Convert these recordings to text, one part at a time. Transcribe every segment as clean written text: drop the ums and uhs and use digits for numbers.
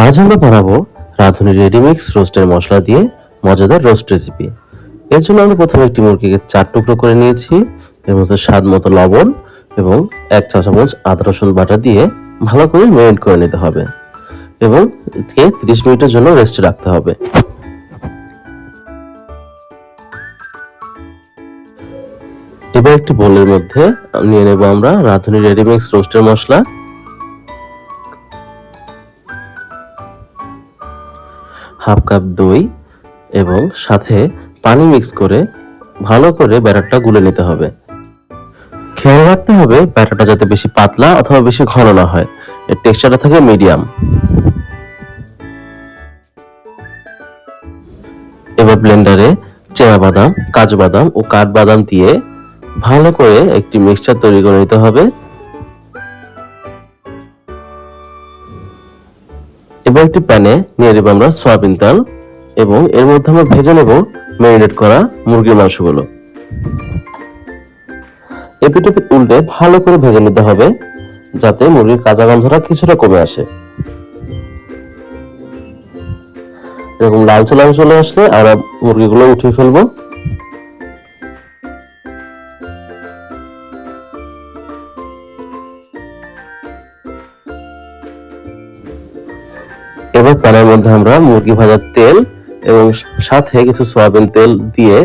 আজ আমরা বানাবো রাঁধুনি রেডিমিক্স রোস্টের মশলা দিয়ে মজাদার রোস্ট রেসিপি। এর জন্য আমরা প্রথমে একটি মুরগিকে ৪ টুকরো করে নিয়েছি। এর মধ্যে স্বাদ মতো লবণ এবং ১ চা চামচ আদা রসুন বাটা দিয়ে ভালো করে মেরিনেট করে নিতে হবে এবং একে ৩০ মিনিটের জন্য রেস্টে রাখতে হবে। এবার একটি বোলের মধ্যে নিয়ে নেব আমরা রাঁধুনি রেডিমিক্স রোস্টের মশলা, হাফ কাপ দই এবং সাথে পানি মিক্স করে ভালো করে ব্যাটারটা গুলে নিতে হবে। খেয়াল রাখতে হবে ব্যাটারটা যাতে বেশি পাতলা অথবা বেশি ঘন না হয়, এর টেক্সচারটা থাকে মিডিয়াম। এবার ব্লেন্ডারে চেনা বাদাম, কাজু বাদাম ও কাঠবাদাম দিয়ে ভালো করে একটি মিক্সচার তৈরি করে নিতে হবে। এবার একটি প্যানে নিয়ে নেব আমরা সয়াবিন তেল এবং এর মধ্যে আমরা ভেজে নেব ম্যারিনেট করা মুরগির মাংসগুলো। এপিট ওপিট উল্টে ভালো করে ভেজে নিতে হবে যাতে মুরগির কাঁচা গন্ধটা কিছুটা কমে আসে। এরকম লালচে লাল চলে আসলে আমরা মুরগিগুলো উঠিয়ে ফেলবো। এবার প্যানের মধ্যে আমরা মুরগি ভাজার তেল এবং সাথে কিছু সয়াবিন তেল দিয়ে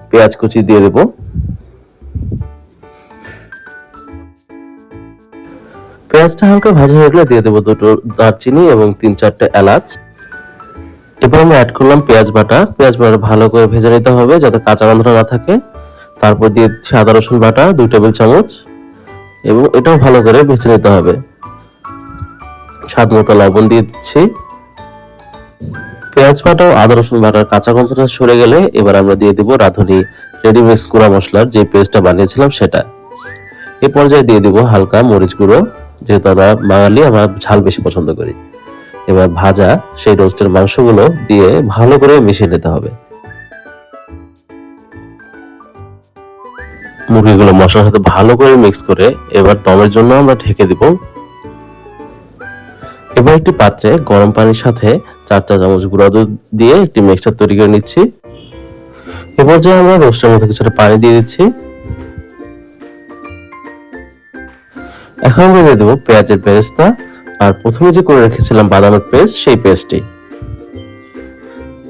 পেঁয়াজ কুচি দিয়ে দেব। পেঁয়াজটা হালকা ভাজা হয়ে গেলে দিয়ে দেবো 2টো দারচিনি এবং 3-4টে এলাচ। এবার আমরা অ্যাড করলাম পেঁয়াজ বাটা। পেঁয়াজ বাটা ভালো করে ভেজে নিতে হবে যাতে কাঁচা গন্ধটা না থাকে। তারপর দিয়ে দিচ্ছি আদা রসুন বাটা 2 টেবিল চামচ এবং এটাও ভালো করে ভেজে নিতে হবে। স্বাদ মতো লবণ দিয়ে দিচ্ছি। পেঁয়াজ বাটা ও আদা রসুন বাটার কাঁচা গন্ধটা সরে গেলে এবার আমরা দিয়ে দিব রাঁধুনি রেডিমিক্স গুঁড়া মশলার যে পেস্টটা বানিয়েছিলাম সেটা। এই পর্যায়ে দিয়ে দিব হালকা মরিচ গুঁড়ো, যেহেতু আমরা বাঙালি, আমরা ঝাল বেশি পছন্দ করি। এবার ভাজা সেই রোস্টের মাংসগুলো দিয়ে ভালো করে মিশিয়ে নিতে হবে। মুরগিগুলো মশলার সাথে ভালো করে মিক্স করে এবার দমের জন্য আমরা ঢেকে দিব। এবার একটি পাত্রে গরম পানির সাথে 4 চা চামচ গুঁড়া দুধ দিয়ে একটি মিক্সচার তৈরি করে নিচ্ছি। এ পর্যায়ে আমরা রোস্টের মধ্যে কিছুটা পানি দিয়ে দিচ্ছি। এখন আমরা দিয়ে দেবো পেঁয়াজের বেরেস্তা আর প্রথমে যে করে রেখেছিলাম বাদামের পেস্ট, সেই পেস্টটি।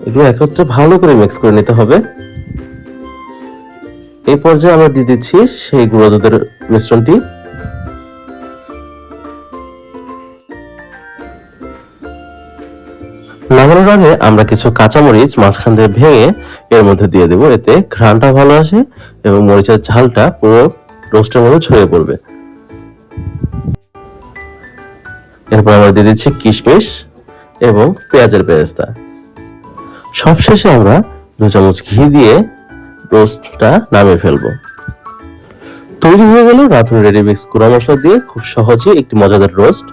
এগুলো একত্রে ভালো করে মিক্স করে নিতে হবে। এই পর্যায়ে আমরা দিয়ে দিচ্ছি সেই গুঁড়া দুধের মিশ্রণটি। নামানোর আগে আমরা কিছু কাঁচামরিচ মাঝখান দিয়ে ভেঙে এর মধ্যে দিয়ে দেবো, এতে ঘ্রাণটা ভালো আসে এবং মরিচের ঝালটা পুরো রোস্টের মধ্যে ছড়িয়ে পড়বে। এরপর আমরা দিয়ে দিচ্ছি কিশমিশ এবং পেঁয়াজের বেরেস্তা। সবশেষে আমরা 2 চামচ ঘি দিয়ে রোস্টটা নামিয়ে ফেলবো। তৈরি হয়ে গেল রাঁধুনি রেডিমিক্স গুঁড়া মশলা দিয়ে খুব সহজে একটি মজাদার রোস্ট।